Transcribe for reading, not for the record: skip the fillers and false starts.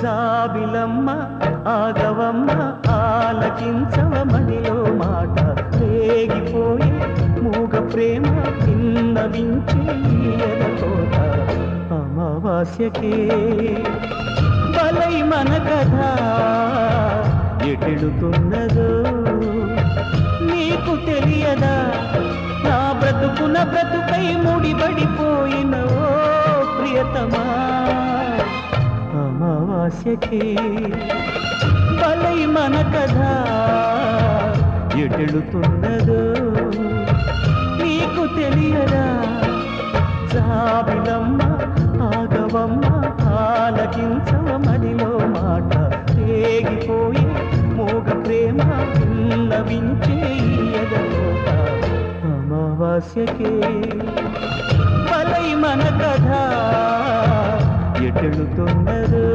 జాబిలమ్మ ఆగవమ్మ ఆలకించవ మదిలో మాట రేగిపోయే మూగ ప్రేమ విన్నవించే ఎదకోట అమావాస్యకే బలై మన కథ ఎటెడుతున్నదో నీకు తెలియదా నా బ్రతుకున బ్రతుకై ముడిపడిపోయిన ఓ ప్రియతమా అమావాస్యకే బలై మన కథ ఎటెడుతున్నదో నీకు తెలియదా జాబిలమ్మ ఆగవమ్మ ఆలకించవ మదిలో మాట రేగిపోయి మూగ ప్రేమ విన్నవించే ఎదలోట అమావాస్యకే బలై మన కథ ఎటెడుతున్నదో